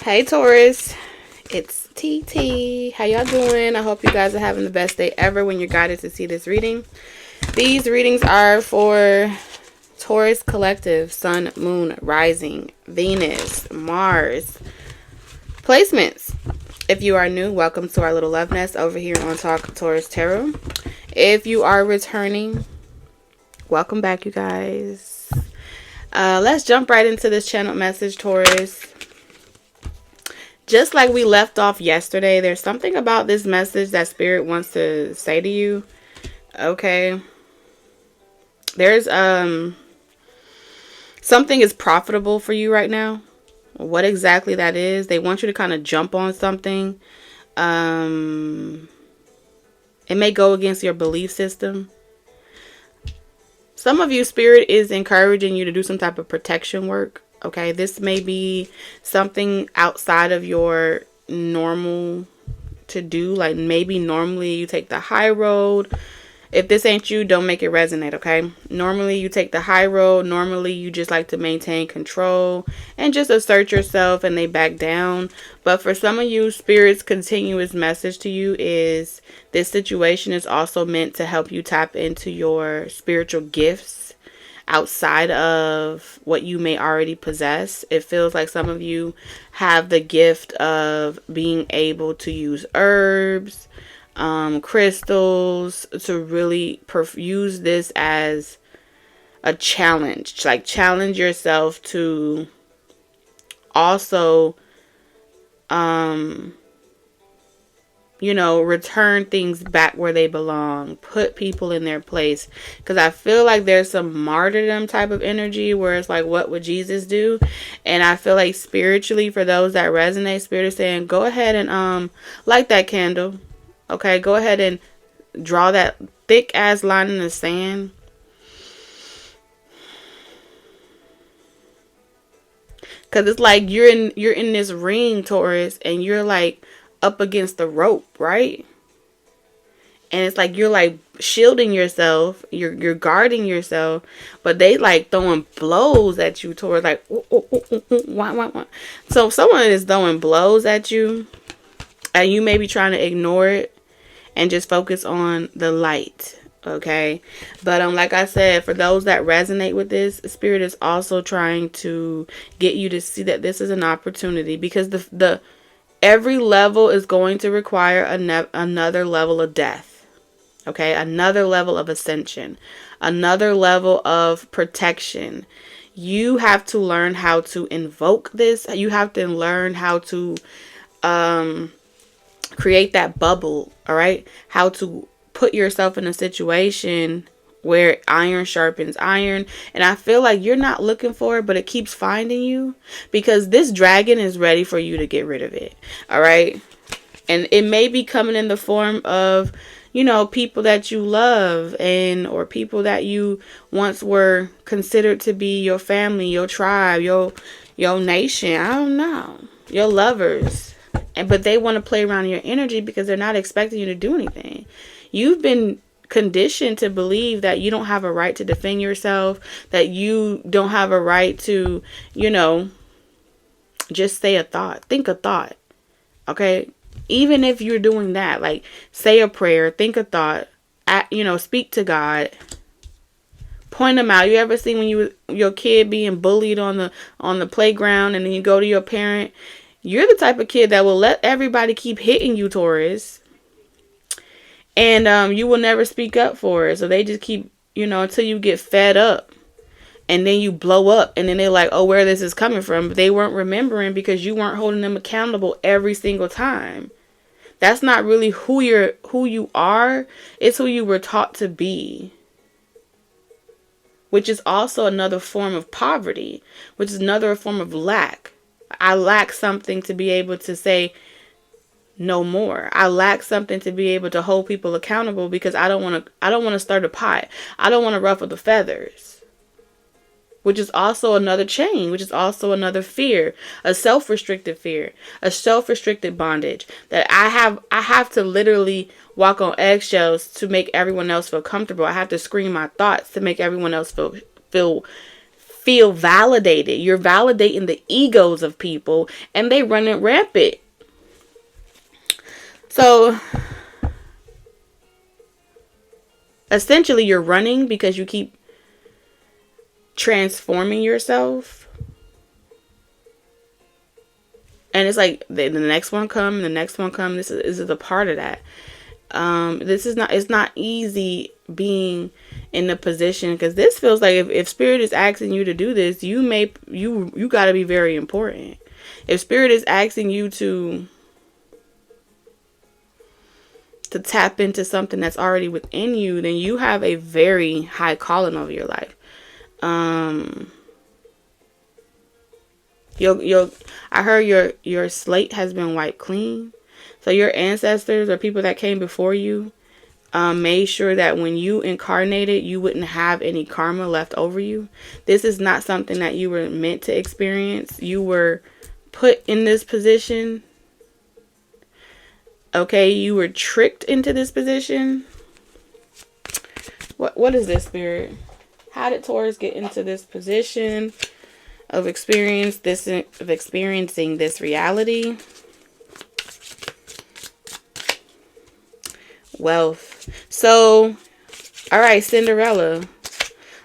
Hey Taurus, it's TT. How y'all doing? I hope you guys are having the best day ever when you're guided to see this reading. These readings are for Taurus collective, Sun, Moon, Rising, Venus, Mars. Placements. If you are new, welcome to our little love nest over here on Talk Taurus Tarot. If you are returning, welcome back, you guys. Let's jump right into this channel message, Taurus. Just like we left off yesterday, there's something about this message that Spirit wants to say to you. Okay. There's something is profitable for you right now. What exactly that is, they want you to kind of jump on something. It may go against your belief system. Some of you, Spirit is encouraging you to do some type of protection work. Okay, this may be something outside of your normal to do. Like maybe normally you take the high road. If this ain't you, don't make it resonate, okay? Normally you take the high road. Normally you just like to maintain control and just assert yourself and they back down. But for some of you, Spirit's continuous message to you is this situation is also meant to help you tap into your spiritual gifts outside of what you may already possess. It feels like some of you have the gift of being able to use herbs, crystals, to really use this as a challenge. Like challenge yourself to also return things back where they belong. Put people in their place. Because I feel like there's some martyrdom type of energy where it's like, what would Jesus do? And I feel like spiritually, for those that resonate, Spirit is saying, go ahead and light that candle. Okay, go ahead and draw that thick ass line in the sand. Because it's like you're in this ring, Taurus, and you're like up against the rope, right? And it's like you're like shielding yourself, you're guarding yourself, but they like throwing blows at you, Taurus, like wah. So someone is throwing blows at you and you may be trying to ignore it and just focus on the light. Okay, but like I said, for those that resonate with this, Spirit is also trying to get you to see that this is an opportunity, because the every level is going to require another level of death. Okay, another level of ascension, another level of protection. You have to learn how to invoke this. You have to learn how to create that bubble. All right, how to put yourself in a situation where iron sharpens iron. And I feel like you're not looking for it, but it keeps finding you, because this dragon is ready for you to get rid of it. All right. And it may be coming in the form of, people that you love or people that you once were considered to be your family, your tribe, your nation. I don't know. Your lovers. But they want to play around in your energy because they're not expecting you to do anything. You've been conditioned to believe that you don't have a right to defend yourself, that you don't have a right to, just say a thought, think a thought. Okay. Even if you're doing that, like say a prayer, think a thought, speak to God, point them out. You ever seen when your kid being bullied on the playground, and then you go to your parent? You're the type of kid that will let everybody keep hitting you, Taurus. And you will never speak up for it. So they just keep, until you get fed up. And then you blow up. And then they're like, oh, where this is coming from. But they weren't remembering because you weren't holding them accountable every single time. That's not really who you are. It's who you were taught to be. Which is also another form of poverty. Which is another form of lack. I lack something to be able to say no more. I lack something to be able to hold people accountable, because I don't want to stir the pot. I don't want to ruffle the feathers. Which is also another chain, which is also another fear, a self-restricted fear, a self-restricted bondage that I have to literally walk on eggshells to make everyone else feel comfortable. I have to scream my thoughts to make everyone else feel feel validated. You're validating the egos of people, and they run it rampant. So essentially, you're running because you keep transforming yourself. And it's like the next one come, the next one come. This is a part of that. It's not easy being in the position, because this feels like if spirit is asking you to do this, you got to be very important. If spirit is asking you to tap into something that's already within you, then you have a very high calling over your life. I heard your slate has been wiped clean. So your ancestors or people that came before you made sure that when you incarnated, you wouldn't have any karma left over you. This is not something that you were meant to experience. You were put in this position. Okay, you were tricked into this position. What is this, spirit? How did Taurus get into this position of experiencing this reality? Wealth. So, all right, Cinderella.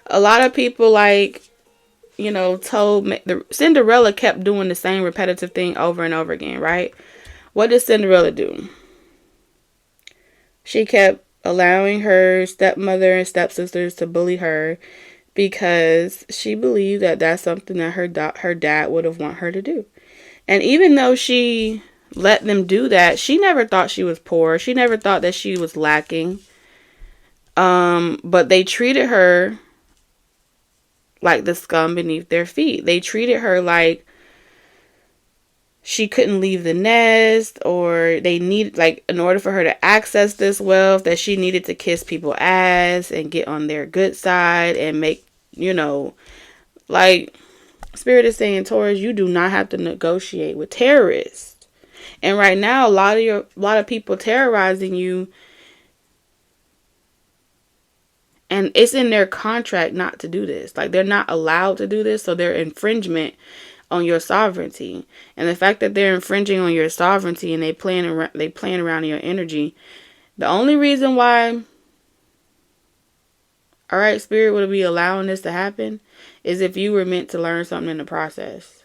A lot of people told me Cinderella kept doing the same repetitive thing over and over again, right? What did Cinderella do? She kept allowing her stepmother and stepsisters to bully her because she believed that that's something that her dad would have want her to do. And even though she let them do that, she never thought she was poor. She never thought that she was lacking. But they treated her like the scum beneath their feet. They treated her like she couldn't leave the nest, or they needed, in order for her to access this wealth, that she needed to kiss people's ass and get on their good side and make, Spirit is saying, Taurus, you do not have to negotiate with terrorists. And right now, a lot of people terrorizing you, and it's in their contract not to do this. They're not allowed to do this, so they're infringement on your sovereignty. And the fact that they're infringing on your sovereignty and they playing around your energy, the only reason why, all right, Spirit would be allowing this to happen is if you were meant to learn something in the process,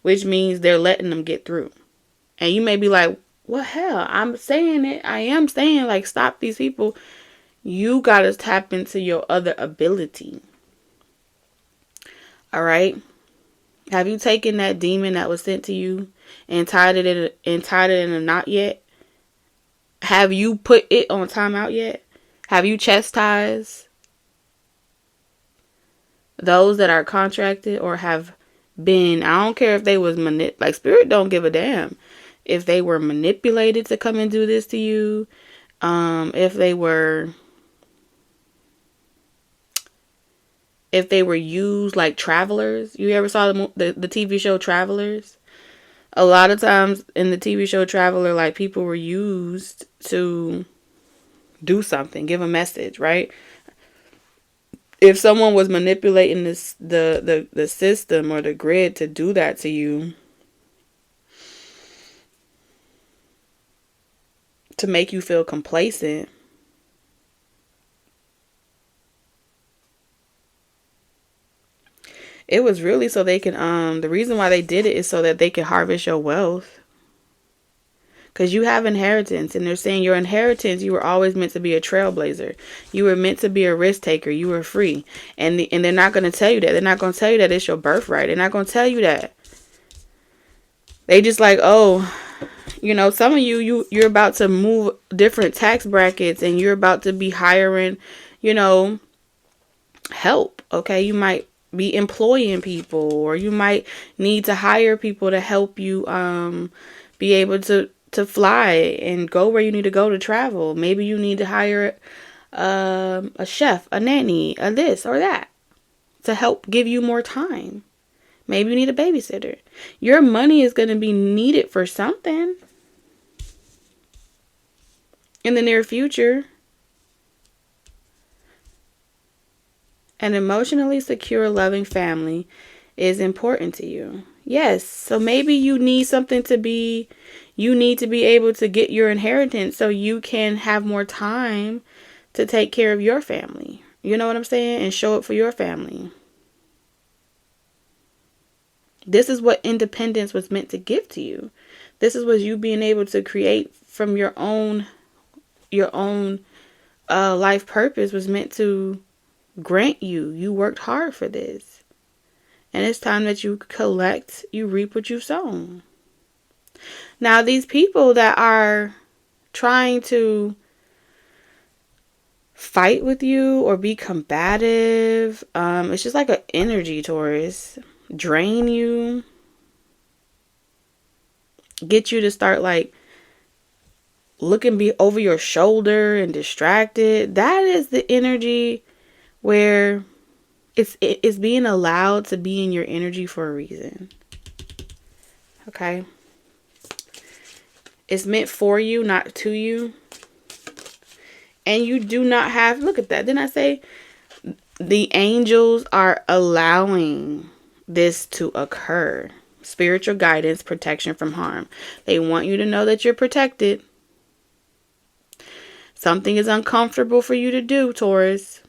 which means they're letting them get through. And you may be like, well, hell, I'm saying it. I am saying, stop these people. You got to tap into your other ability. All right. Have you taken that demon that was sent to you and tied it in a knot yet? Have you put it on timeout yet? Have you chastised those that are contracted or have been? I don't care if they was Spirit don't give a damn if they were manipulated to come and do this to you. If they were used like travelers. You ever saw the TV show Travelers? A lot of times in the TV show Traveler, people were used to do something, give a message, right? If someone was manipulating the system or the grid to do that to you, to make you feel complacent, it was really so they can, the reason why they did it is so that they could harvest your wealth. Because you have inheritance, and they're saying your inheritance, you were always meant to be a trailblazer. You were meant to be a risk taker. You were free. And they're not going to tell you that. They're not going to tell you that it's your birthright. They're not going to tell you that. They just some of you're about to move different tax brackets, and you're about to be hiring, help. Okay, you might be employing people, or you might need to hire people to help you be able to fly and go where you need to go to travel. Maybe you need to hire a chef, a nanny, a this or that to help give you more time. Maybe you need a babysitter. Your money is going to be needed for something in the near future. An emotionally secure, loving family is important to you. Yes, so maybe you need something to be, you need to be able to get your inheritance so you can have more time to take care of your family. You know what I'm saying? And show up for your family. This is what independence was meant to give to you. This is what you being able to create from your own life purpose was meant to grant you. You worked hard for this. And it's time that you collect, you reap what you've sown. Now, these people that are trying to fight with you or be combative, it's just like an energy, Taurus. Drain you. Get you to start like looking over your shoulder and distracted. That is the energy where it's being allowed to be in your energy for a reason. Okay? It's meant for you, not to you. And you do not have, look at that. Didn't I say the angels are allowing this to occur? Spiritual guidance, protection from harm. They want you to know that you're protected. Something is uncomfortable for you to do, Taurus.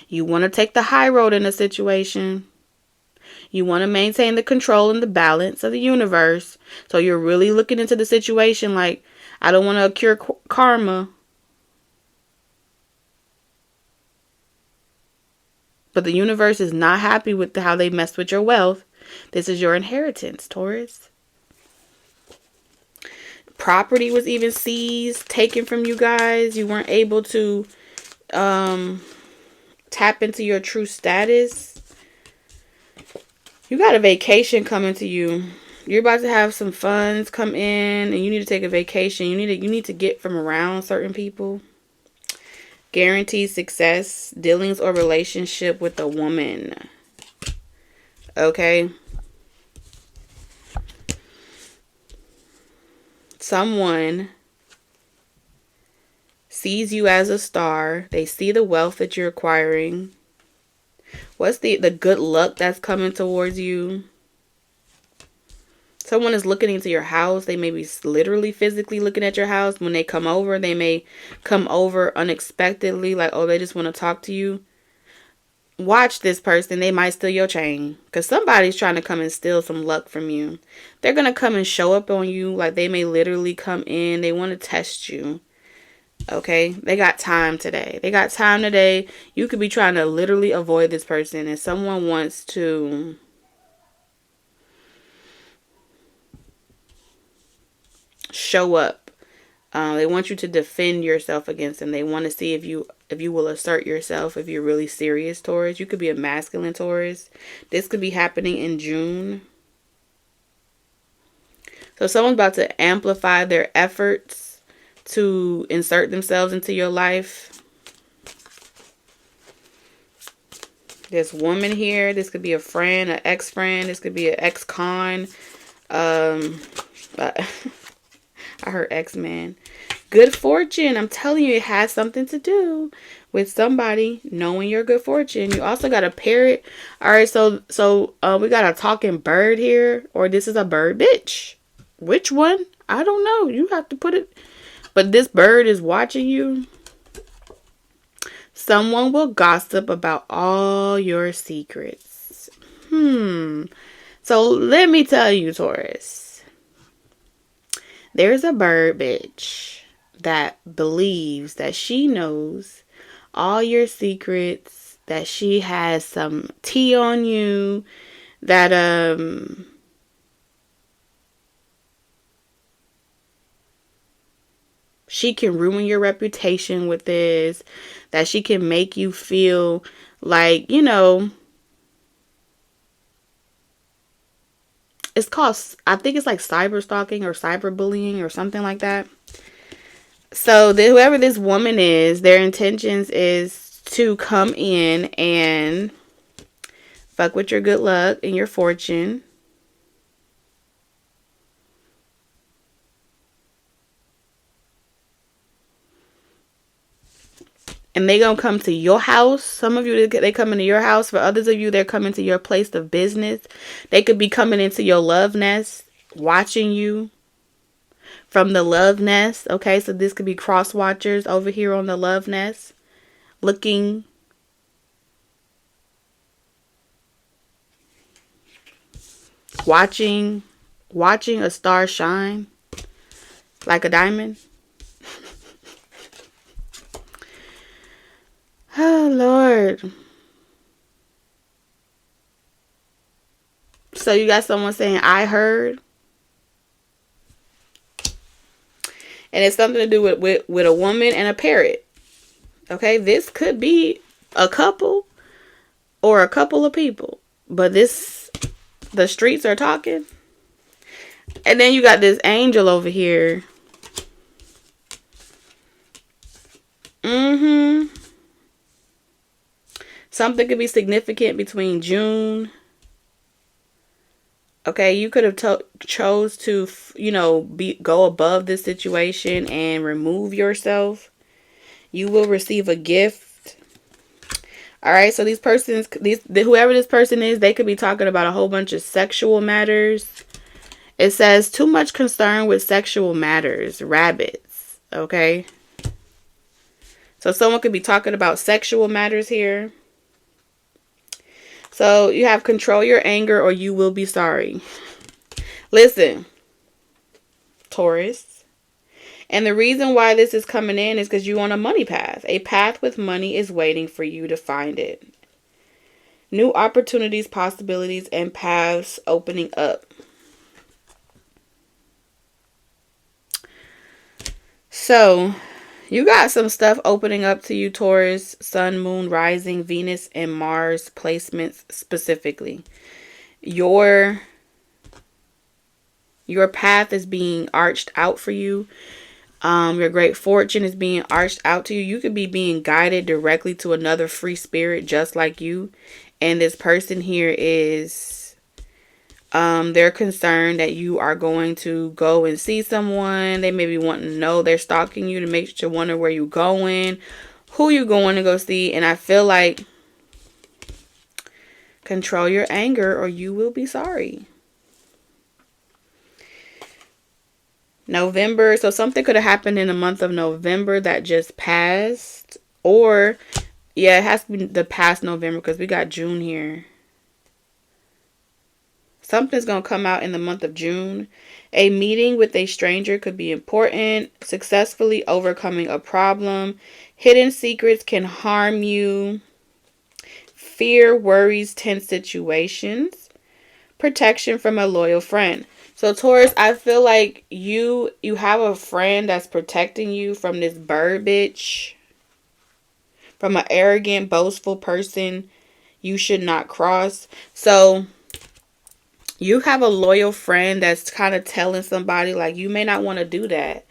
You want to take the high road in a situation. You want to maintain the control and the balance of the universe. So you're really looking into the situation like, I don't want to cure karma. But the universe is not happy with how they messed with your wealth. This is your inheritance, Taurus. Property was even seized, taken from you guys. You weren't able to tap into your true status. You got a vacation coming to you. You're about to have some funds come in and you need to take a vacation. You need to get from around certain people. Guaranteed success, dealings or relationship with a woman. Okay? Someone sees you as a star. They see the wealth that you're acquiring. What's the good luck that's coming towards you? Someone is looking into your house. They may be literally physically looking at your house. When they come over, they may come over unexpectedly. Like, oh, they just want to talk to you. Watch this person. They might steal your chain. Because somebody's trying to come and steal some luck from you. They're going to come and show up on you. Like, they may literally come in. They want to test you. Okay? They got time today. You could be trying to literally avoid this person. And someone wants to show up. They want you to defend yourself against them. They want to see if you will assert yourself, if you're really serious, Taurus. You could be a masculine Taurus. This could be happening in June. So someone's about to amplify their efforts to insert themselves into your life. This woman here, this could be a friend, an ex-friend. This could be an ex-con. I heard X-Men. Good fortune. I'm telling you, it has something to do with somebody knowing your good fortune. You also got a parrot. All right, so we got a talking bird here, or this is a bird bitch. Which one? I don't know. You have to put it. But this bird is watching you. Someone will gossip about all your secrets. So let me tell you, Taurus. There's a bird bitch that believes that she knows all your secrets, that she has some tea on you, that she can ruin your reputation with this, that she can make you feel like, it's called, I think it's like cyber stalking or cyberbullying or something like that. So whoever this woman is, their intentions is to come in and fuck with your good luck and your fortune. And they gonna come to your house. Some of you, they come into your house. For others of you, they're coming to your place of business. They could be coming into your love nest, watching you from the love nest. Okay, so this could be cross watchers over here on the love nest, looking. Watching a star shine like a diamond. Oh, Lord. So you got someone saying, I heard. And it's something to do with a woman and a parrot. Okay, this could be a couple or a couple of people. But the streets are talking. And then you got this angel over here. Something could be significant between June. Okay, you could have chose to, go above this situation and remove yourself. You will receive a gift. All right, so whoever this person is, they could be talking about a whole bunch of sexual matters. It says too much concern with sexual matters, rabbits. Okay, so someone could be talking about sexual matters here. So you have control your anger or you will be sorry. Listen, Taurus. And the reason why this is coming in is because you're on a money path. A path with money is waiting for you to find it. New opportunities, possibilities, and paths opening up. So, you got some stuff opening up to you, Taurus, Sun, Moon, Rising, Venus, and Mars placements specifically. Your path is being arched out for you. Your great fortune is being arched out to you. You could be being guided directly to another free spirit just like you. And this person here is, they're concerned that you are going to go and see someone. They may be wanting to know, they're stalking you to make you wonder where you're going, who you're going to go see. And I feel like control your anger or you will be sorry. November. So something could have happened in the month of November that just passed. Or, yeah, it has to be the past November because we got June here. Something's going to come out in the month of June. A meeting with a stranger could be important. Successfully overcoming a problem. Hidden secrets can harm you. Fear, worries, tense situations. Protection from a loyal friend. So Taurus, I feel like you have a friend that's protecting you from this bird bitch. From an arrogant, boastful person you should not cross. So you have a loyal friend that's kind of telling somebody like you may not want to do that.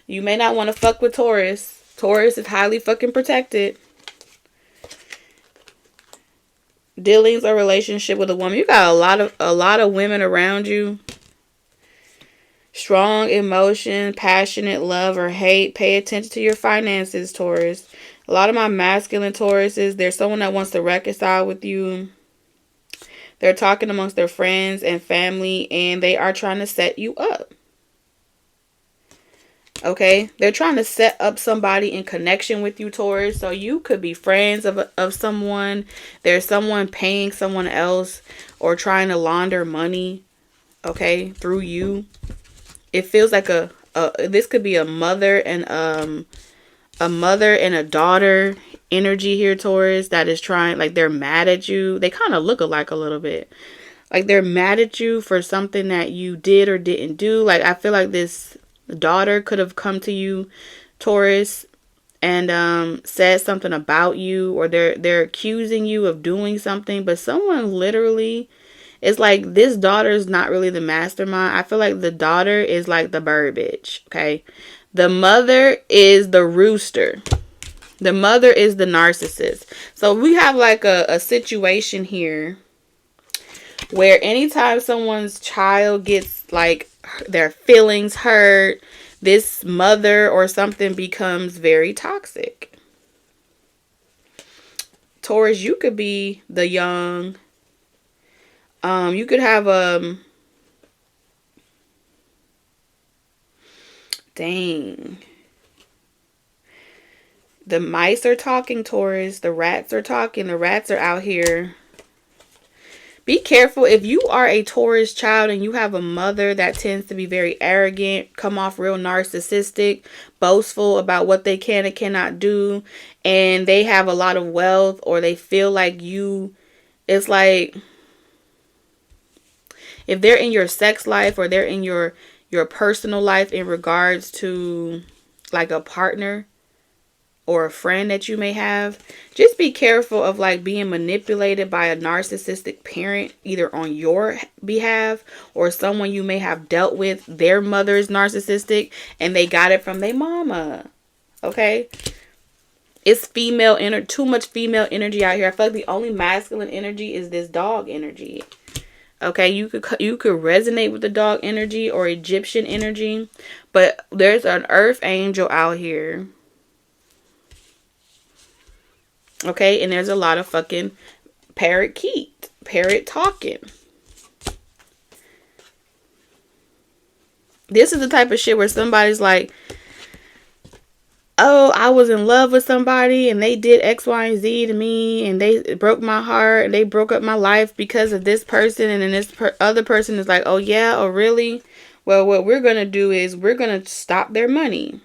You may not want to fuck with Taurus. Taurus is highly fucking protected. Dealings or relationship with a woman. You got a lot of women around you. Strong emotion, passionate love or hate. Pay attention to your finances, Taurus. A lot of my masculine Tauruses, there's someone that wants to reconcile with you. They're talking amongst their friends and family, and they are trying to set you up. Okay? They're trying to set up somebody in connection with you, Taurus. So you could be friends of someone. There's someone paying someone else or trying to launder money, okay, through you. It feels like this could be a mother and a daughter energy here, Taurus, that is trying, like they're mad at you. They kind of look alike a little bit. Like they're mad at you for something that you did or didn't do. Like I feel like this daughter could have come to you, Taurus, and said something about you, or they're accusing you of doing something, but someone literally, it's like this daughter is not really the mastermind. I feel like the daughter is like the bird bitch, okay? The mother is the rooster. The mother is the narcissist. So we have like a situation here where anytime someone's child gets like their feelings hurt, this mother or something becomes very toxic. Taurus, you could be the young. You could have dang. The mice are talking, Taurus. The rats are talking. The rats are out here. Be careful if you are a Taurus child and you have a mother that tends to be very arrogant, come off real narcissistic, boastful about what they can and cannot do, and they have a lot of wealth, or they feel like you, it's like if they're in your sex life or they're in your personal life in regards to like a partner or a friend that you may have, just be careful of like being manipulated by a narcissistic parent, either on your behalf or someone you may have dealt with. Their mother is narcissistic and they got it from their mama. Okay, it's female energy, too much female energy out here. I feel like the only masculine energy is this dog energy. Okay, you could resonate with the dog energy or Egyptian energy, but there's an earth angel out here. Okay, and there's a lot of fucking parrot talking. This is the type of shit where somebody's like, oh, I was in love with somebody and they did X, Y, and Z to me and they broke my heart and they broke up my life because of this person. And then this other person is like, oh yeah, oh really? Well, what we're going to do is we're going to stop their money.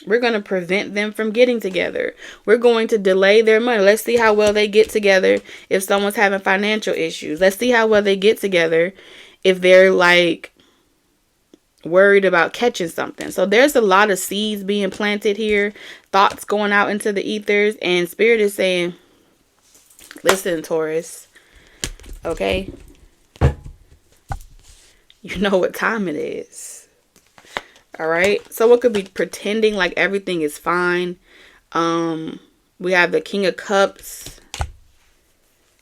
We're going to prevent them from getting together. We're going to delay their money. Let's see how well they get together if someone's having financial issues. Let's see how well they get together if they're like worried about catching something. So there's a lot of seeds being planted here. Thoughts going out into the ethers. And Spirit is saying, listen, Taurus. Okay? You know what time it is. Alright, someone could be pretending like everything is fine. We have the King of Cups,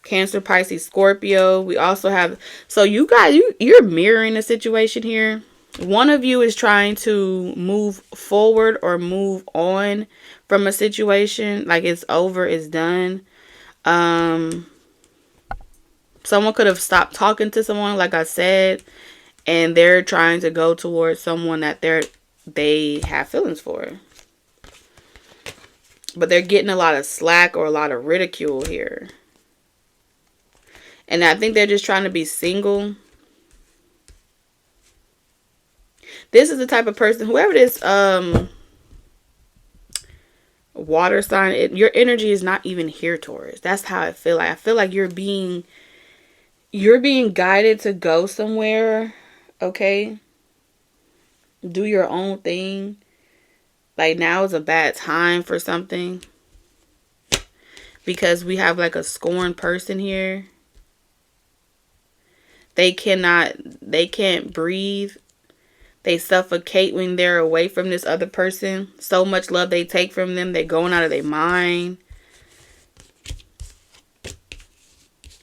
Cancer, Pisces, Scorpio. We also have, so you guys, you're mirroring the situation here. One of you is trying to move forward or move on from a situation, like it's over, it's done. Someone could have stopped talking to someone, like I said, and they're trying to go towards someone that they have feelings for. But they're getting a lot of slack or a lot of ridicule here. And I think they're just trying to be single. This is the type of person, whoever this water sign, your energy is not even here, Taurus. That's how I feel like. I feel like you're being guided to go somewhere. Okay, do your own thing. Like now is a bad time for something, because we have like a scorned person here. They can't breathe. They suffocate when they're away from this other person. So much love they take from them, they're going out of their mind.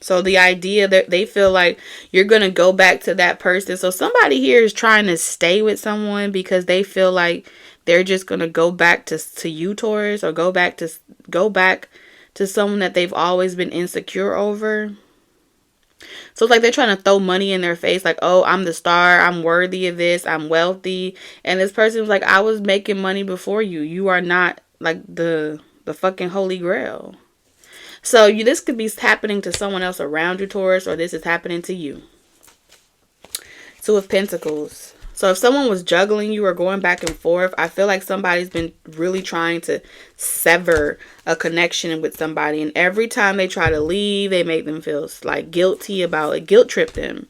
So the idea that they feel like you're going to go back to that person. So somebody here is trying to stay with someone because they feel like they're just going to go back to you, Taurus, or go back to someone that they've always been insecure over. So it's like they're trying to throw money in their face, like, oh, I'm the star, I'm worthy of this, I'm wealthy. And this person was like, I was making money before you. You are not like the fucking holy grail. So this could be happening to someone else around you, Taurus, or this is happening to you. Two of Pentacles. So if someone was juggling you or going back and forth, I feel like somebody's been really trying to sever a connection with somebody. And every time they try to leave, they make them feel like guilty about it, guilt trip them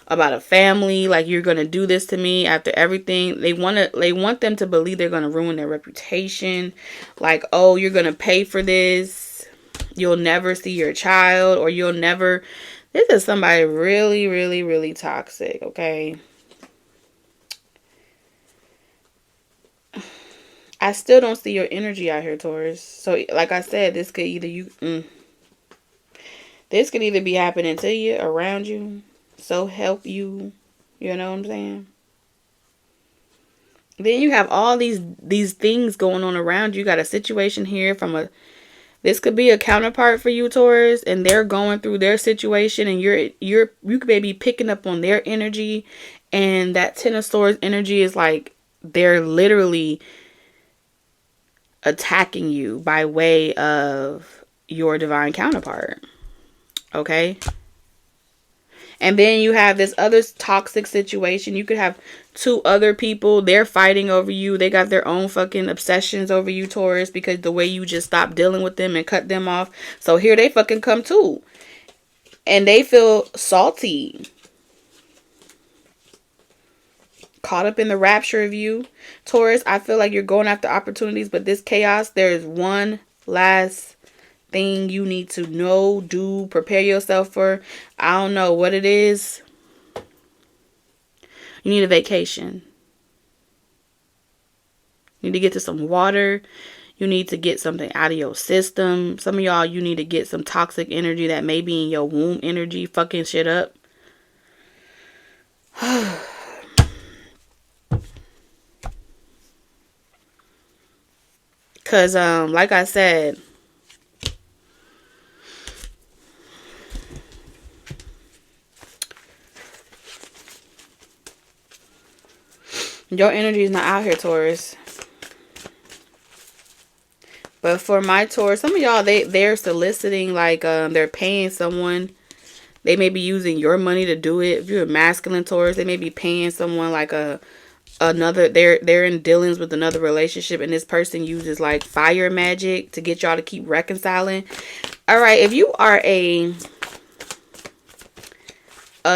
about a family. Like, you're going to do this to me after everything. They want them to believe they're going to ruin their reputation. Like, oh, you're going to pay for this. You'll never see your child, or you'll never. This is somebody really, really, really toxic. Okay. I still don't see your energy out here, Taurus. So, like I said, this could either this could either be happening to you, around you, so help you. You know what I'm saying? Then you have all these things going on around you. You got a situation here from This could be a counterpart for you, Taurus, and they're going through their situation, and you could maybe picking up on their energy, and that Ten of Swords energy is like they're literally attacking you by way of your divine counterpart. Okay? And then you have this other toxic situation. You could have two other people. They're fighting over you. They got their own fucking obsessions over you, Taurus, because the way you just stopped dealing with them and cut them off. So here they fucking come too. And they feel salty. Caught up in the rapture of you. Taurus, I feel like you're going after opportunities, but this chaos, there's one last thing you need to know, do, prepare yourself for. I don't know what it is. You need a vacation. You need to get to some water. You need to get something out of your system. Some of y'all, you need to get some toxic energy that may be in your womb energy fucking shit up. Because, like I said, your energy is not out here, Taurus. But for my Taurus, some of y'all, they're soliciting, like, they're paying someone. They may be using your money to do it. If you're a masculine Taurus, they may be paying someone like another, they're in dealings with another relationship, and this person uses like fire magic to get y'all to keep reconciling. All right, if you are a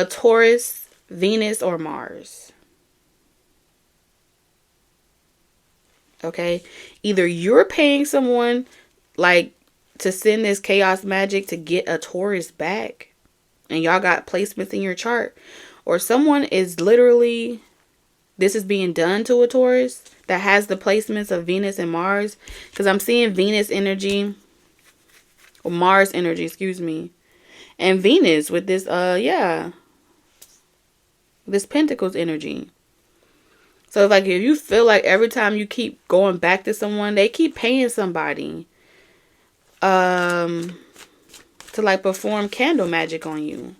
Taurus, Venus, or Mars, okay, either you're paying someone like to send this chaos magic to get a Taurus back, and y'all got placements in your chart, or someone is literally, this is being done to a Taurus that has the placements of Venus and Mars. Because I'm seeing Venus energy, or Mars energy, excuse me. And Venus with this, this Pentacles energy. So like if you feel like every time you keep going back to someone, they keep paying somebody to like perform candle magic on you,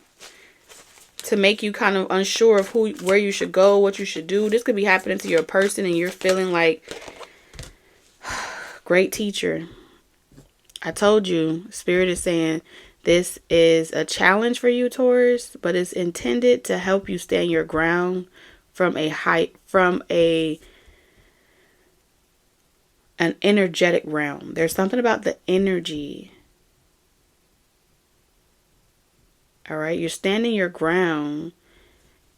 to make you kind of unsure of where you should go, what you should do. This could be happening to your person, and you're feeling like, great teacher. I told you, Spirit is saying this is a challenge for you, Taurus, but it's intended to help you stand your ground from an energetic realm. There's something about the energy. All right, you're standing your ground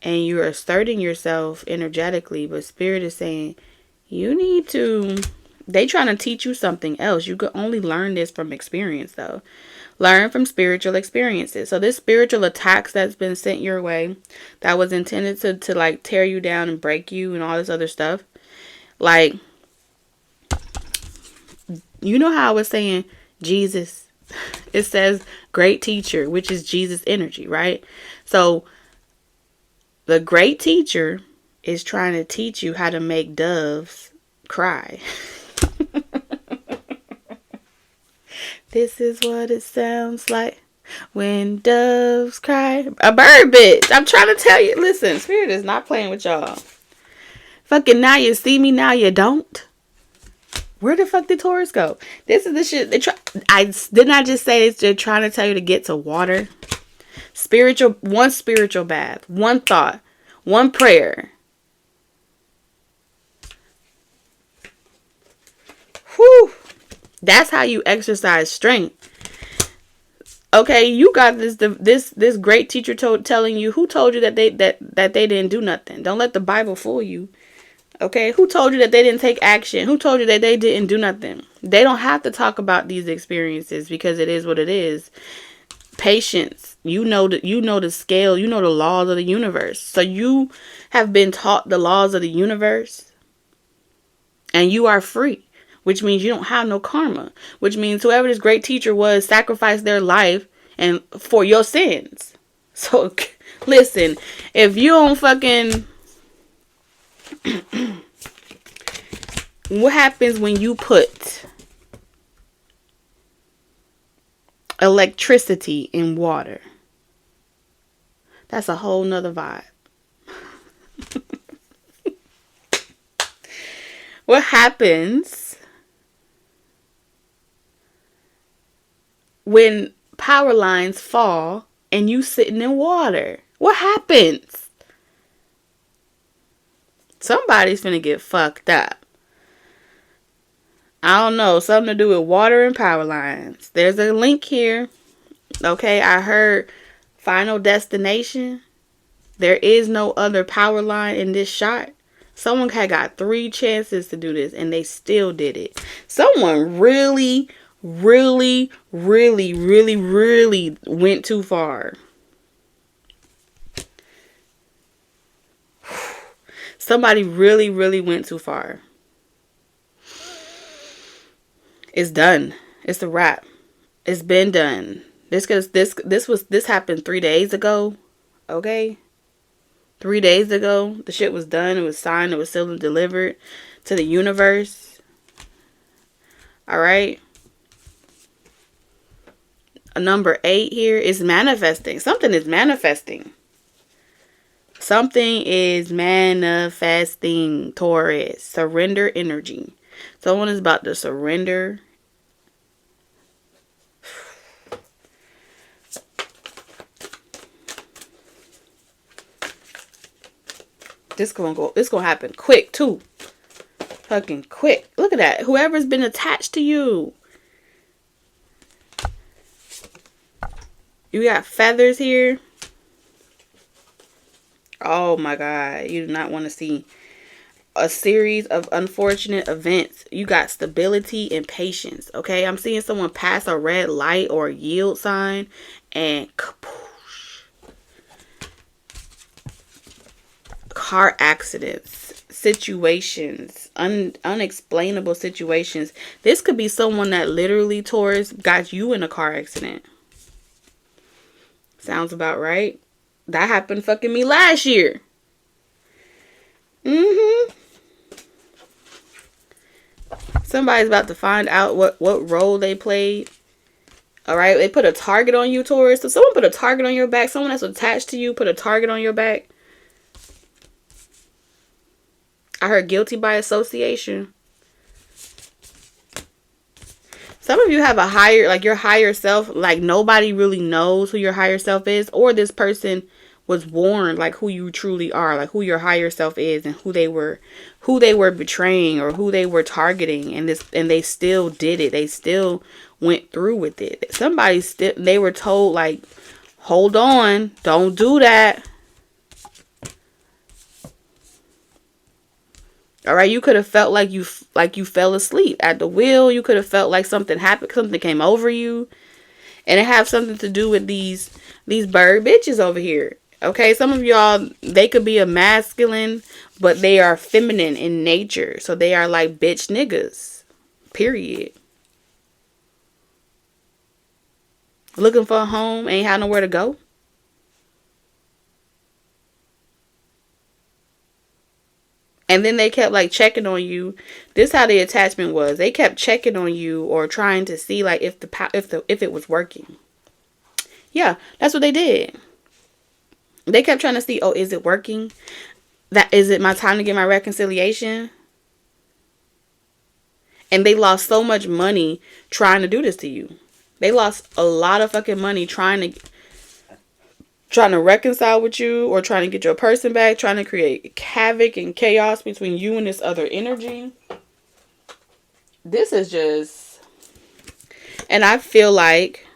and you're asserting yourself energetically, but Spirit is saying you need to, they trying to teach you something else. You could only learn this from experience though. Learn from spiritual experiences. So this spiritual attacks that's been sent your way, that was intended to like tear you down and break you and all this other stuff. Like, you know how I was saying Jesus, it says great teacher, which is Jesus energy, right? So the great teacher is trying to teach you how to make doves cry. This is what it sounds like when doves cry. A bird, bitch. I'm trying to tell you. Listen, Spirit is not playing with y'all. Fucking now you see me, now you don't. Where the fuck did Taurus go? This is the shit. Didn't I just say they're trying to tell you to get to water? One spiritual bath, one thought, one prayer. Whew. That's how you exercise strength. Okay, you got this great teacher telling you, who told you that they didn't do nothing? Don't let the Bible fool you. Okay, who told you that they didn't take action? Who told you that they didn't do nothing? They don't have to talk about these experiences because it is what it is. Patience. You know the scale, you know the laws of the universe. So you have been taught the laws of the universe and you are free, which means you don't have no karma, which means whoever this great teacher was sacrificed their life and for your sins. So listen, if you don't fucking what happens when you put electricity and water. That's a whole nother vibe. What happens when power lines fall and you sitting in water? What happens? Somebody's finna get fucked up. I don't know. Something to do with water and power lines. There's a link here. Okay, I heard Final Destination. There is no other power line in this shot. Someone had got 3 chances to do this and they still did it. Someone really went too far. Somebody really went too far. It's done. It's a wrap. It's been done. This happened 3 days ago. Okay? 3 days ago. The shit was done. It was signed. It was sealed and delivered to the universe. Alright? Number 8 here is manifesting. Something is manifesting. Something is manifesting, Taurus. Surrender energy. Someone is about to surrender. This gonna happen quick too. Fucking quick. Look at that. Whoever's been attached to you. You got feathers here. Oh my God. You do not want to see a series of unfortunate events. You got stability and patience. Okay. I'm seeing someone pass a red light or a yield sign and kapoosh. Car accidents, situations, unexplainable situations. This could be someone that literally, Taurus, got you in a car accident. Sounds about right. That happened fucking me last year. Somebody's about to find out what role they played. Alright, they put a target on you, Taurus. So someone put a target on your back. Someone that's attached to you put a target on your back. I heard guilty by association. Some of you have a higher, like your higher self, like nobody really knows who your higher self is, or this person was warned like who you truly are, like who your higher self is and who they were betraying or who they were targeting, and they still did it. They still went through with it. They were told like, hold on, don't do that. All right, you could have felt like you fell asleep at the wheel. You could have felt like something happened, something came over you, and it have something to do with these bird bitches over here. Okay, some of y'all, they could be a masculine, but they are feminine in nature, so they are like bitch niggas. Period. Looking for a home, ain't had nowhere to go. And then they kept like checking on you. This how the attachment was. They kept checking on you or trying to see like if it was working. Yeah, that's what they did. They kept trying to see, oh, is it working? Is it my time to get my reconciliation? And they lost so much money trying to do this to you. They lost a lot of fucking money trying to reconcile with you or trying to get your person back, trying to create havoc and chaos between you and this other energy. This is just, and I feel like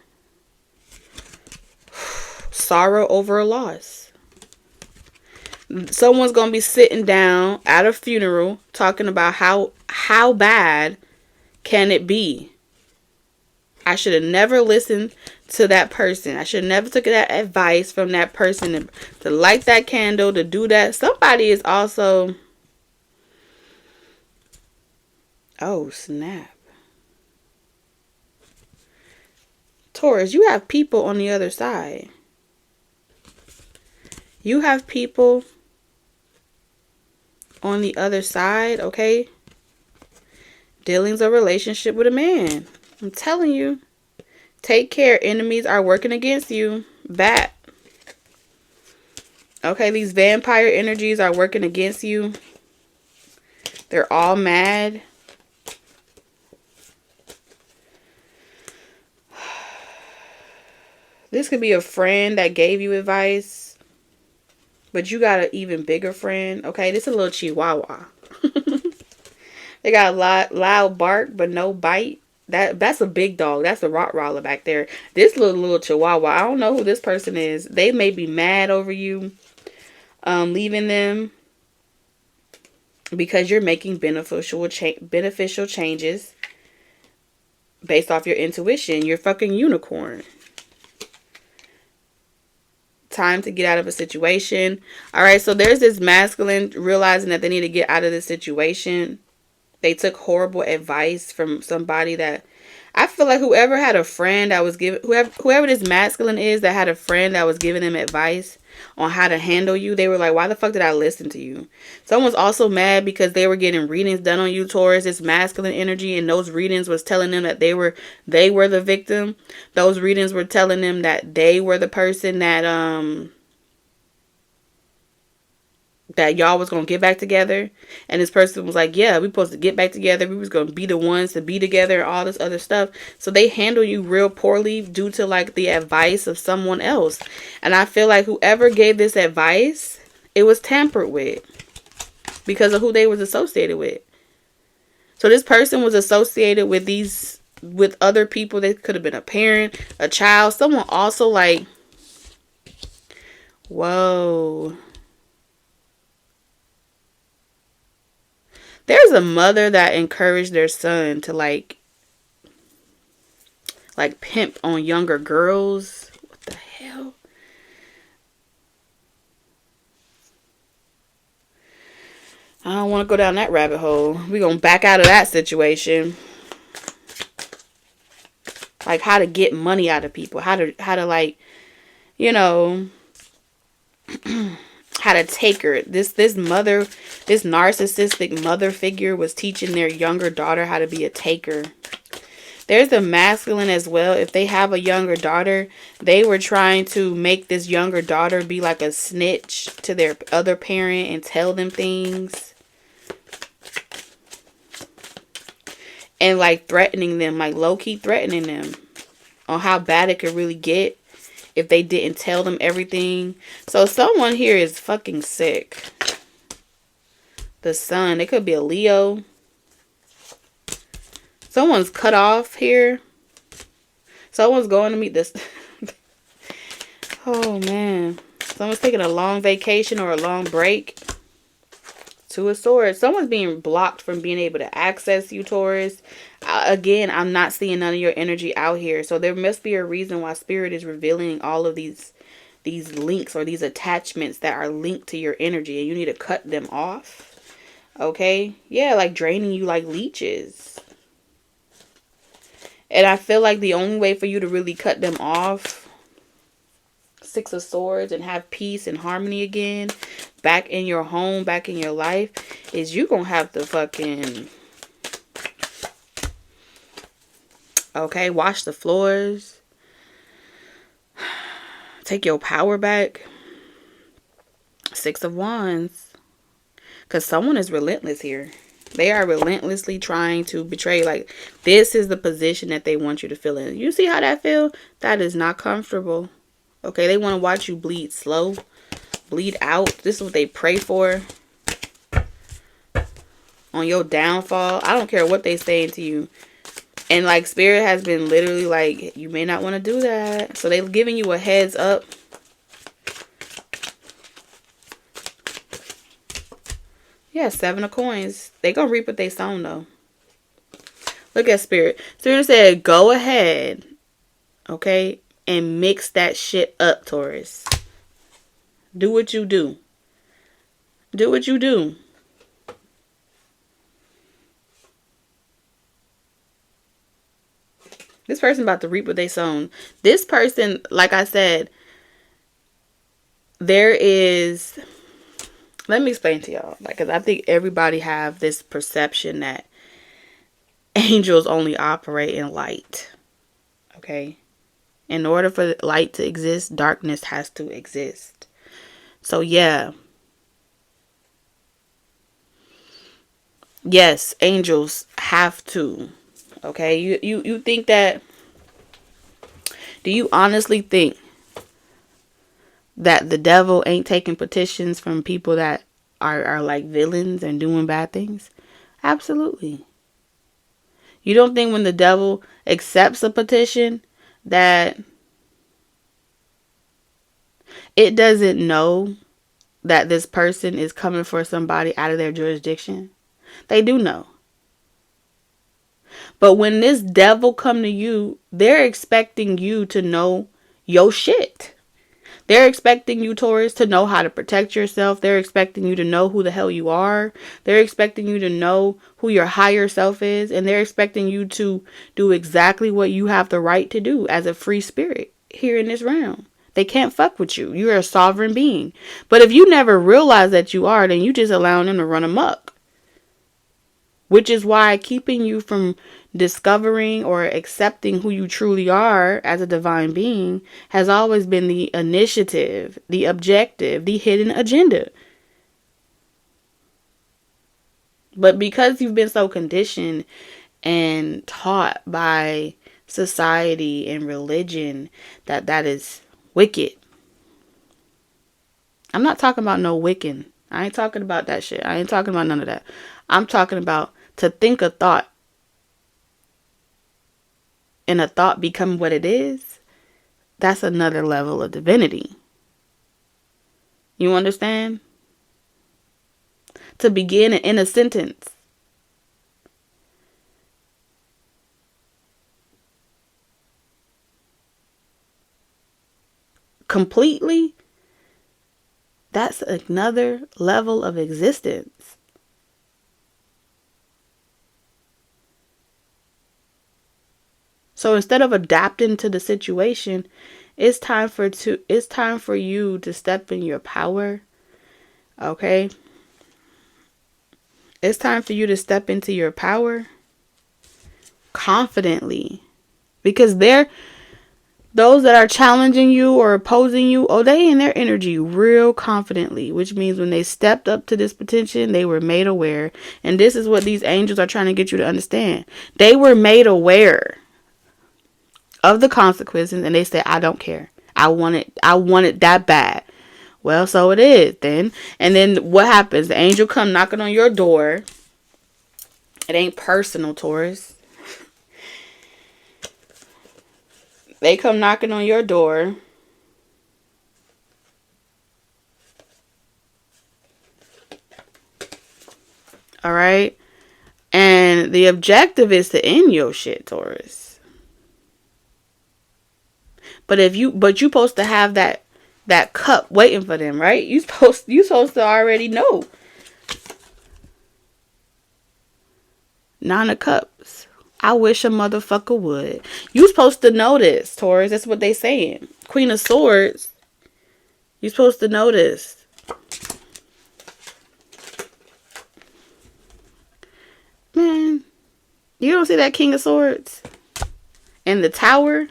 sorrow over a loss. Someone's going to be sitting down at a funeral talking about how bad can it be. I should have never listened to that person. I should have never took that advice from that person to light that candle, to do that. Somebody is also... Oh, snap. Taurus, you have people on the other side. You have people on the other side, okay? Dealing's a relationship with a man. I'm telling you. Take care. Enemies are working against you. Bat. Okay, these vampire energies are working against you. They're all mad. This could be a friend that gave you advice, but you got an even bigger friend. Okay, this is a little chihuahua. They got a lot loud bark, but no bite. That's a big dog. That's a Rottweiler back there. This little chihuahua, I don't know who this person is. They may be mad over you leaving them because you're making beneficial changes based off your intuition. You're fucking unicorn. Time to get out of a situation. All right, so there's this masculine realizing that they need to get out of this situation. They took horrible advice from somebody that I feel like whoever had a friend that was giving, whoever this masculine is that had a friend that was giving them advice on how to handle you, they were like, why the fuck did I listen to you? Someone's also mad because they were getting readings done on you, Taurus, this masculine energy, and those readings was telling them that they were the victim. Those readings were telling them that they were the person that y'all was gonna get back together, and this person was like, yeah, we supposed to get back together, we was gonna be the ones to be together, all this other stuff. So they handle you real poorly due to like the advice of someone else. And I feel like whoever gave this advice, it was tampered with because of who they was associated with. So this person was associated with other people. They could have been a parent, a child, someone also like, whoa. There's a mother that encouraged their son to like pimp on younger girls. What the hell? I don't want to go down that rabbit hole. We're going to back out of that situation. Like how to get money out of people. How to like, you know, how to take her. This narcissistic mother figure was teaching their younger daughter how to be a taker. There's a masculine as well. If they have a younger daughter, they were trying to make this younger daughter be like a snitch to their other parent and tell them things. And like threatening them, like low-key threatening them on how bad it could really get if they didn't tell them everything. So someone here is fucking sick. The Sun. It could be a Leo. Someone's cut off here. Someone's going to meet this. Oh, man. Someone's taking a long vacation or a long break. Two of Swords. Someone's being blocked from being able to access you, Taurus. Again, I'm not seeing none of your energy out here. So there must be a reason why Spirit is revealing all of these links or these attachments that are linked to your energy. And you need to cut them off. Okay? Yeah, like draining you like leeches. And I feel like the only way for you to really cut them off, Six of Swords, and have peace and harmony again, back in your home, back in your life, is you gonna have to fucking, okay, wash the floors. Take your power back. Six of Wands. Because someone is relentless here. They are relentlessly trying to betray. Like, this is the position that they want you to feel in. You see how that feel? That is not comfortable. Okay, they want to watch you bleed slow. Bleed out. This is what they pray for. On your downfall. I don't care what they saying to you. And like, Spirit has been literally like, you may not want to do that. So they're giving you a heads up. Yeah, 7 of Coins. They gonna reap what they sown though. Look at Spirit. Spirit said, go ahead. Okay? And mix that shit up, Taurus. Do what you do. Do what you do. This person about to reap what they sown. This person, like I said, there is... Let me explain to y'all. Like, because I think everybody have this perception that angels only operate in light. Okay? In order for light to exist, darkness has to exist. So yeah. Yes, angels have to. Okay? You think that, do you honestly think that the devil ain't taking petitions from people that are like villains and doing bad things? Absolutely. You don't think when the devil accepts a petition that it doesn't know that this person is coming for somebody out of their jurisdiction? They do know. But when this devil come to you, they're expecting you to know your shit. They're expecting you, Taurus, to know how to protect yourself. They're expecting you to know who the hell you are. They're expecting you to know who your higher self is. And they're expecting you to do exactly what you have the right to do as a free spirit here in this realm. They can't fuck with you. You're a sovereign being. But if you never realize that you are, then you just allowing them to run amok. Which is why keeping you from discovering or accepting who you truly are as a divine being has always been the initiative, the objective, the hidden agenda. But because you've been so conditioned and taught by society and religion that is wicked. I'm not talking about no Wiccan. I ain't talking about that shit. I ain't talking about none of that. I'm talking about to think a thought and a thought become what it is. That's another level of divinity. You understand? To begin in a sentence. Completely. That's another level of existence. So instead of adapting to the situation, it's time for you to step in your power. Okay? It's time for you to step into your power confidently. Because those that are challenging you or opposing you, they in their energy real confidently, which means when they stepped up to this petition, they were made aware. And this is what these angels are trying to get you to understand. They were made aware of the consequences, and they said, I don't care. I want it that bad. Well, so it is then. And then what happens? The angel come knocking on your door. It ain't personal, Taurus. They come knocking on your door. All right? And the objective is to end your shit, Taurus. But you supposed to have that cup waiting for them, right? You supposed to already know. Nine of Cups. I wish a motherfucker would. You supposed to know this, Taurus. That's what they saying. Queen of Swords. You supposed to know this. Man, you don't see that King of Swords? And the Tower?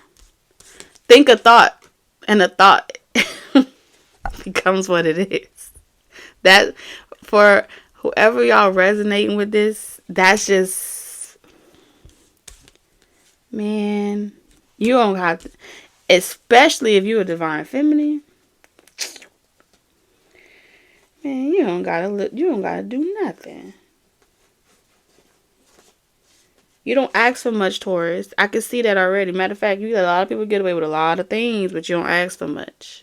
Think a thought. And a thought becomes what it is. That, for whoever y'all resonating with this, that's just, man, you don't have to, especially if you're a divine feminine, man, you don't gotta do nothing. You don't ask for much, Taurus. I can see that already. Matter of fact, you let a lot of people get away with a lot of things, but you don't ask for much.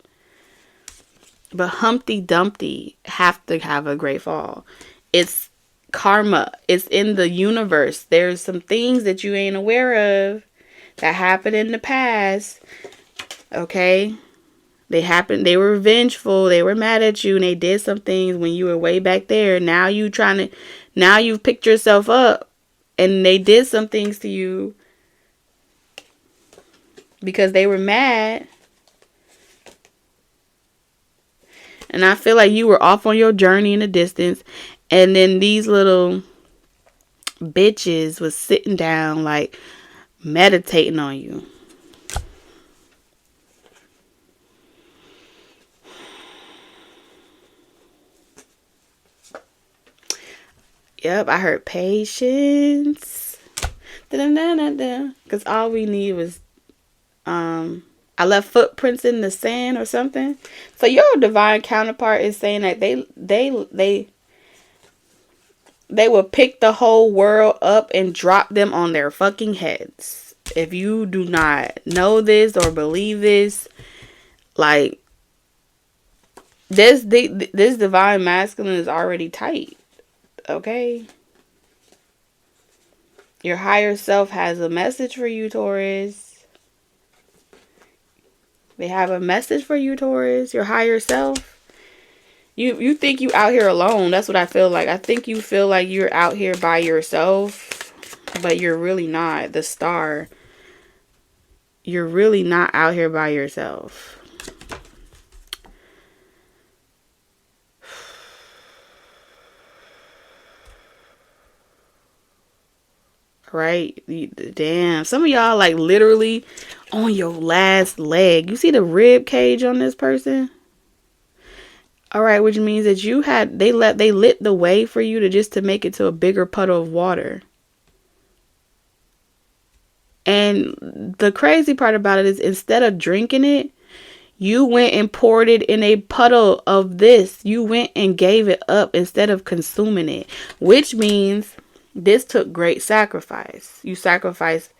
But Humpty Dumpty have to have a great fall. It's karma. It's in the universe. There's some things that you ain't aware of that happened in the past. Okay? They were vengeful. They were mad at you, and they did some things when you were way back there. Now you've picked yourself up, and they did some things to you because they were mad. And I feel like you were off on your journey in the distance. And then these little bitches was sitting down, like, meditating on you. Yep, I heard patience. Because all we need was, I left footprints in the sand or something. So your divine counterpart is saying that they will pick the whole world up and drop them on their fucking heads. If you do not know this or believe this, like, this divine masculine is already tight. Okay? Your higher self has a message for you, Taurus. They have a message for you, Taurus. Your higher self. You think you out here alone. That's what I feel like. I think you feel like you're out here by yourself, but you're really not. The star. You're really not out here by yourself. Right? Damn. Some of y'all like literally on your last leg. You see the rib cage on this person? Alright, which means that they lit the way for you to make it to a bigger puddle of water. And the crazy part about it is, instead of drinking it, you went and poured it in a puddle of this. You went and gave it up instead of consuming it. Which means this took great sacrifice. You sacrificed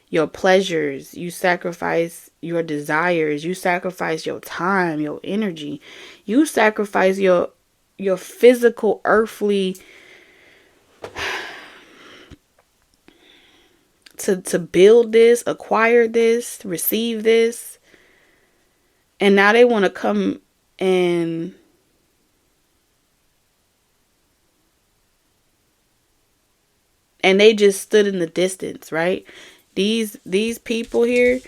your pleasures. You sacrifice your desires. You sacrifice your time, your energy. You sacrifice your physical, earthly, to build this, acquire this, receive this. And now they want to come and they just stood in the distance, right? These people here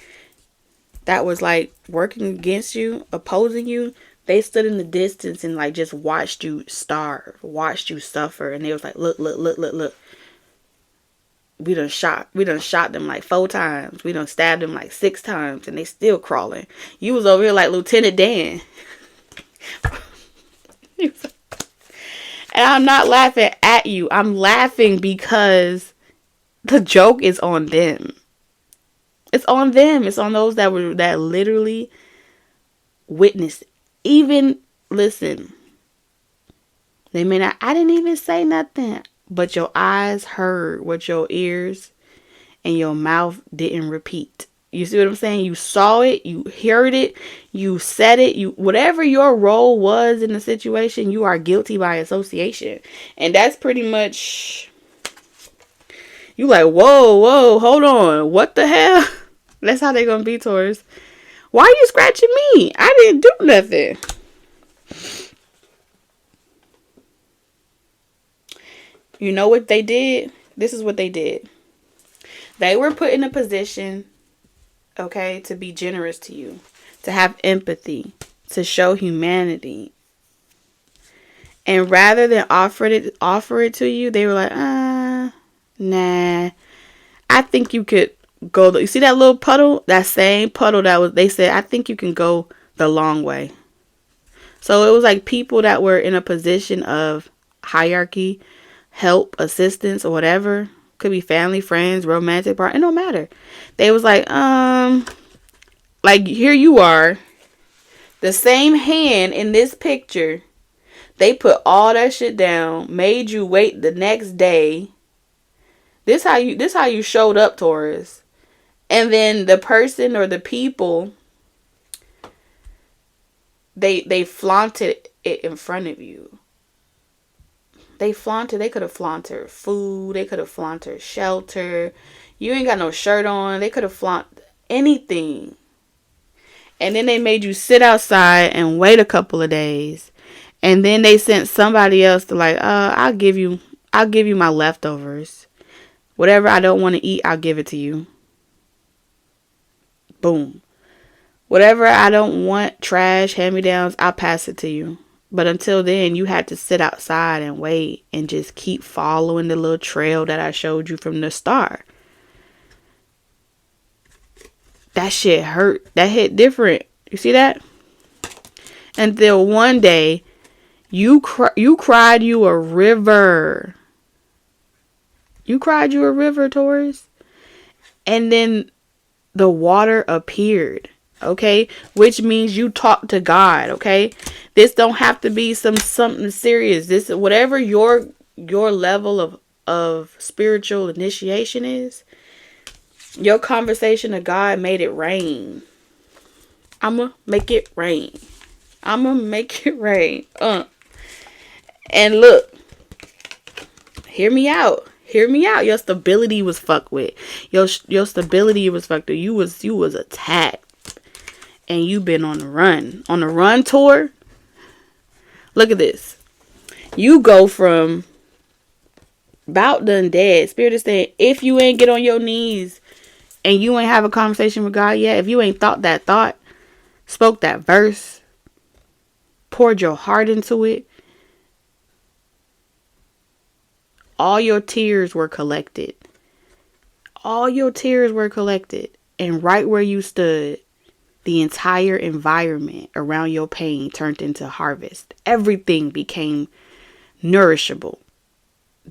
that was like working against you, opposing you, they stood in the distance and like just watched you starve, watched you suffer. And they was like, look. We done shot them like 4 times. We done stabbed them like 6 times and they still crawling. You was over here like Lieutenant Dan. And I'm not laughing at you. I'm laughing because the joke is on them. It's on them. It's on those that literally witnessed. Even, listen, they may not, I didn't even say nothing, but your eyes heard what your ears and your mouth didn't repeat. You see what I'm saying? You saw it, you heard it, you said it, whatever your role was in the situation, you are guilty by association. And that's pretty much, you like, whoa, hold on. What the hell? That's how they gonna be, Taurus. Why are you scratching me? I didn't do nothing. You know what they did? This is what they did. They were put in a position, okay, to be generous to you, to have empathy, to show humanity. And rather than offer it to you, they were like, nah. I think you could go. You see that little puddle? That same puddle they said, I think you can go the long way. So it was like people that were in a position of hierarchy, help, assistance, or whatever. Could be family, friends, romantic part. It don't matter. They was like here you are. The same hand in this picture. They put all that shit down, made you wait the next day. This how you showed up, Taurus. And then the person or the people, they flaunted it in front of you. They could have flaunted food. They could have flaunted shelter. You ain't got no shirt on. They could have flaunted anything. And then they made you sit outside and wait a couple of days. And then they sent somebody else to like, I'll give you my leftovers. Whatever I don't want to eat, I'll give it to you. Boom. Whatever I don't want, trash, hand-me-downs, I'll pass it to you. But until then, you had to sit outside and wait and just keep following the little trail that I showed you from the star. That shit hurt. That hit different. You see that? Until one day, you cried you a river. You cried you a river, Taurus. And then the water appeared. Okay? Which means you talk to God. Okay? This don't have to be something serious. This, whatever your level of spiritual initiation is, your conversation to God made it rain. I'ma make it rain. I'ma make it rain. And look, hear me out. Hear me out. Your stability was fucked with. Your stability was fucked with. You was attacked. And you been on the run. On the run tour. Look at this. You go from about done dead. Spirit is saying, if you ain't get on your knees and you ain't have a conversation with God yet, if you ain't thought that thought, spoke that verse, poured your heart into it, all your tears were collected. All your tears were collected. And right where you stood, the entire environment around your pain turned into harvest. Everything became nourishable.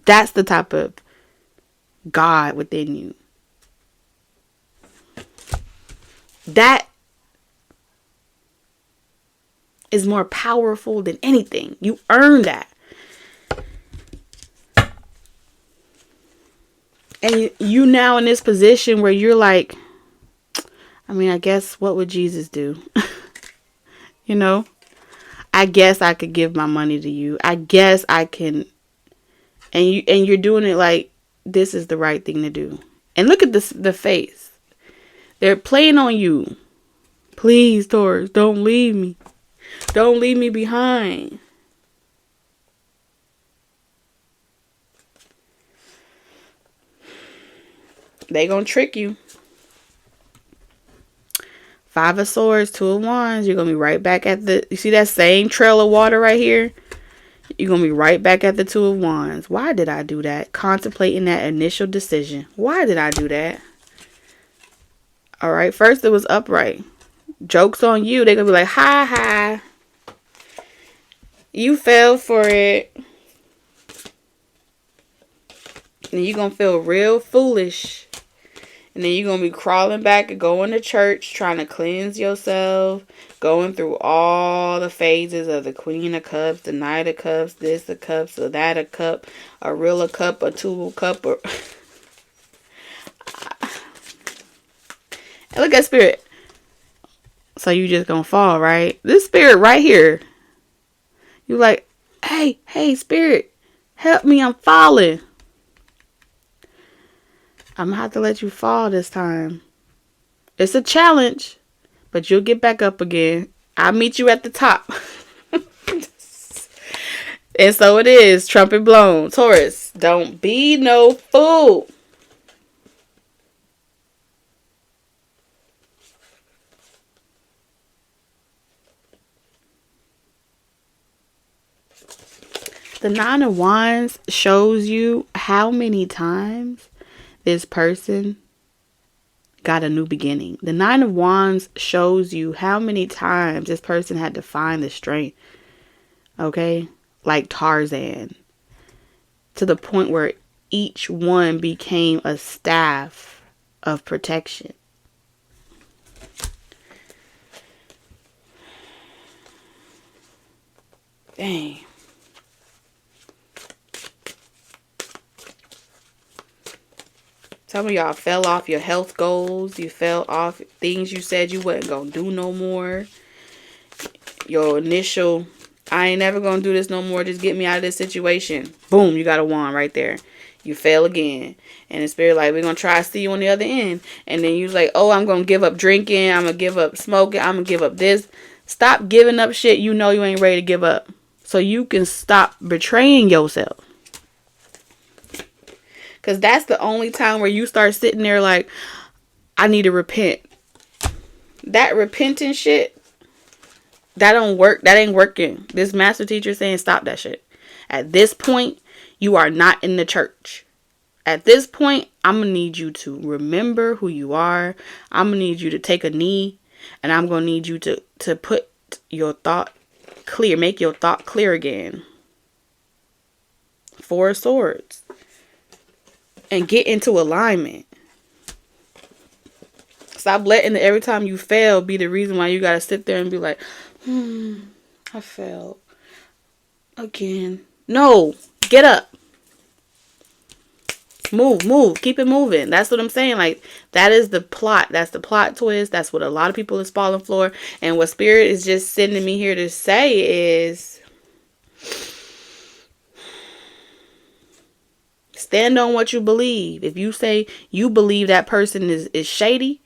That's the type of God within you. That is more powerful than anything. You earn that. And you now in this position where you're like, I mean, I guess what would Jesus do? You know? I guess I could give my money to you. I guess I can. And you're doing it like this is the right thing to do. And look at the face. They're playing on you. Please, Taurus, don't leave me. Don't leave me behind. They gonna trick you. 5 of Swords, 2 of Wands. You're gonna be right back at you see that same trail of water right here? You're gonna be right back at the 2 of Wands. Why did I do that? Contemplating that initial decision. Why did I do that? Alright, first it was upright. Joke's on you. They're gonna be like, ha ha. You fell for it. And you're gonna feel real foolish. And then you're going to be crawling back and going to church, trying to cleanse yourself, going through all the phases of the Queen of Cups, the Knight of Cups, this a cup, so that a cup, a real a cup, a two cup. Or and look at Spirit. So you just going to fall, right? This Spirit right here. You're like, hey, Spirit, help me, I'm falling. I'm going to have to let you fall this time. It's a challenge, but you'll get back up again. I'll meet you at the top. And so it is. Trumpet blown. Taurus, don't be no fool. The 9 of Wands shows you how many times this person got a new beginning. The 9 of Wands shows you how many times this person had to find the strength. Okay? Like Tarzan. To the point where each one became a staff of protection. Dang. Some of y'all fell off your health goals. You fell off things you said you wasn't going to do no more. Your initial, I ain't never going to do this no more. Just get me out of this situation. Boom, you got a wand right there. You fail again. And the Spirit like, we're going to try to see you on the other end. And then you like, oh, I'm going to give up drinking. I'm going to give up smoking. I'm going to give up this. Stop giving up shit you know you ain't ready to give up. So you can stop betraying yourself. Because that's the only time where you start sitting there like, I need to repent. That repenting shit, that don't work. That ain't working. This master teacher is saying stop that shit. At this point, you are not in the church. At this point, I'm going to need you to remember who you are. I'm going to need you to take a knee. And I'm going to need you to put your thought clear. Make your thought clear again. 4 of Swords. and get into alignment. Stop letting every time you fail be the reason why you gotta sit there and be like, I failed again. No, get up. Move, keep it moving. That's what I'm saying. Like, that is the plot. That's the plot twist. That's what a lot of people is falling for. And what Spirit is just sending me here to say is, stand on what you believe. If you say you believe that person is shady,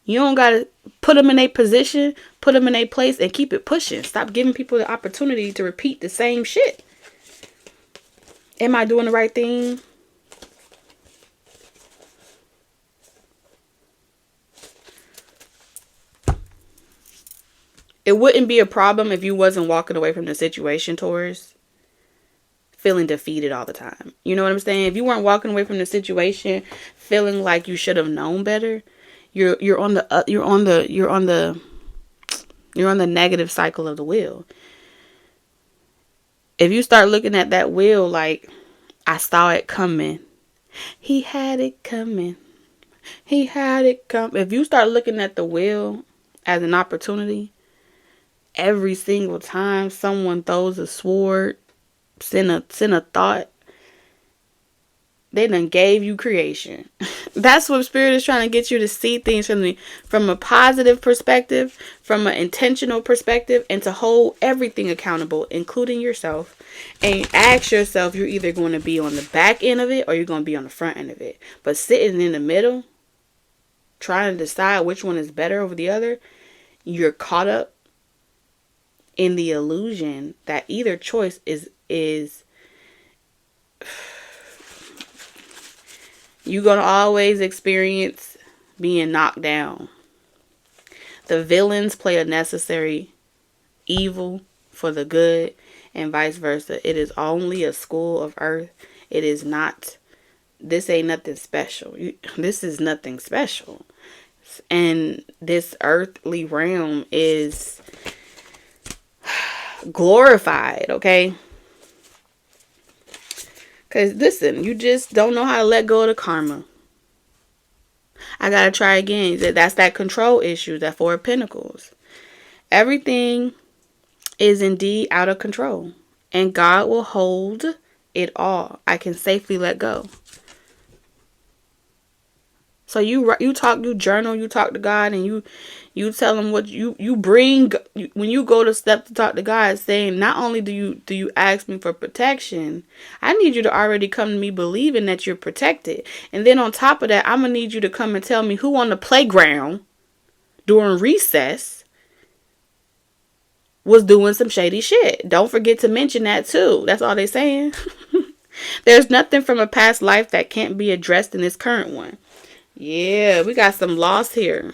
you don't gotta put them in a position, put them in a place, and keep it pushing. Stop giving people the opportunity to repeat the same shit. Am I doing the right thing? It wouldn't be a problem if you wasn't walking away from the situation, Taurus, feeling defeated all the time. You know what I'm saying? If you weren't walking away from the situation feeling like you should have known better, you're on the negative cycle of the wheel. If you start looking at that wheel like, I saw it coming, he had it coming, he had it coming. If you start looking at the wheel as an opportunity, every single time someone throws a sword, send a thought, they done gave you creation. That's what Spirit is trying to get you to see things from a positive perspective, from an intentional perspective, and to hold everything accountable, including yourself. And ask yourself, you're either going to be on the back end of it or you're going to be on the front end of it. But sitting in the middle, trying to decide which one is better over the other, you're caught up in the illusion that either choice is you're going to always experience being knocked down. The villains play a necessary evil for the good, and vice versa. It is only a school of earth. It is not, this ain't nothing special. This is nothing special. And this earthly realm is glorified, okay? Because listen, you just don't know how to let go of the karma. I gotta try again. That's that control issue, that Four of Pentacles. Everything is indeed out of control, and God will hold it all. I can safely let go. So you journal, you talk to God, and you tell him what you bring. When you go to step to talk to God, saying, not only do you ask me for protection, I need you to already come to me believing that you're protected. And then on top of that, I'm going to need you to come and tell me who on the playground during recess was doing some shady shit. Don't forget to mention that too. That's all they're saying. There's nothing from a past life that can't be addressed in this current one. Yeah, we got some loss here.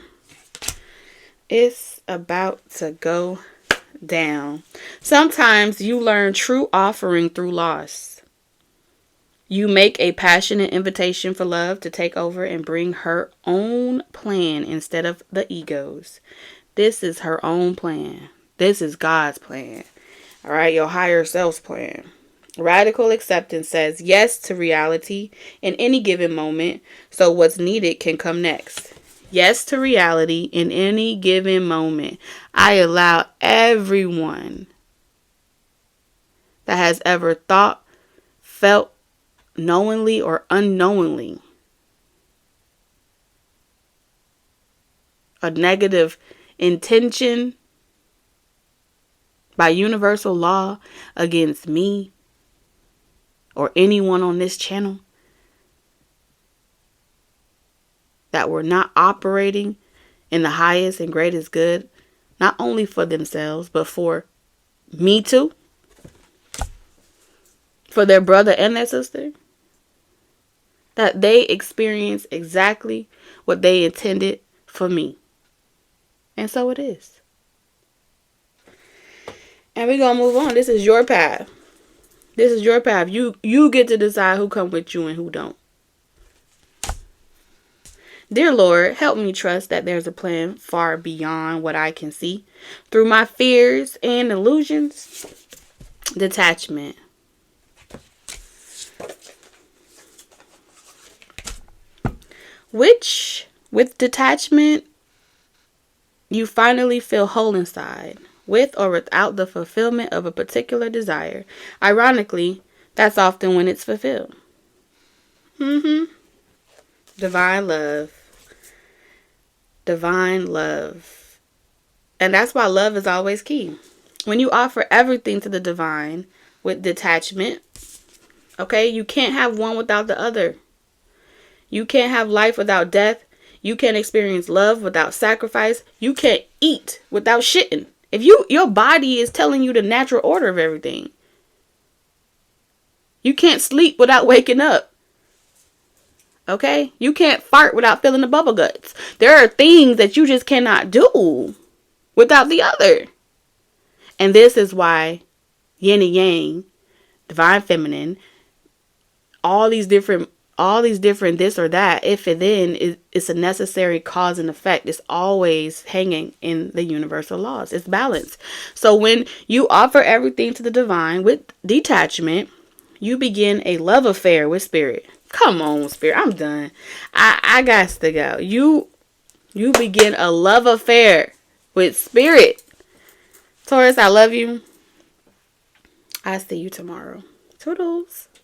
It's about to go down. Sometimes you learn true offering through loss. You make a passionate invitation for love to take over and bring her own plan instead of the ego's. This is her own plan. This is God's plan. All right, your higher self's plan. Radical acceptance says yes to reality in any given moment, so what's needed can come next. Yes to reality in any given moment. I allow everyone that has ever thought, felt, knowingly or unknowingly, a negative intention by universal law against me or anyone on this channel, that were not operating in the highest and greatest good, not only for themselves, but for me too, for their brother and their sister, that they experience exactly what they intended for me. And so it is. And we're going to move on. This is your path. This is your path. You get to decide who come with you and who don't. Dear Lord, help me trust that there's a plan far beyond what I can see. Through my fears and illusions, detachment. Which, with detachment, you finally feel whole inside, with or without the fulfillment of a particular desire. Ironically, that's often when it's fulfilled. Divine love. Divine love. And that's why love is always key. When you offer everything to the divine with detachment, okay, you can't have one without the other. You can't have life without death. You can't experience love without sacrifice. You can't eat without shitting. If your body is telling you the natural order of everything. You can't sleep without waking up. Okay? You can't fart without feeling the bubble guts. There are things that you just cannot do without the other. And this is why yin and yang, divine feminine, all these different this or that, if and then, it's a necessary cause and effect. It's always hanging in the universal laws. It's balance. So when you offer everything to the divine with detachment, you begin a love affair with spirit. Come on, spirit. I'm done. I got to go. You begin a love affair with spirit. Taurus, I love you. I'll see you tomorrow. Toodles.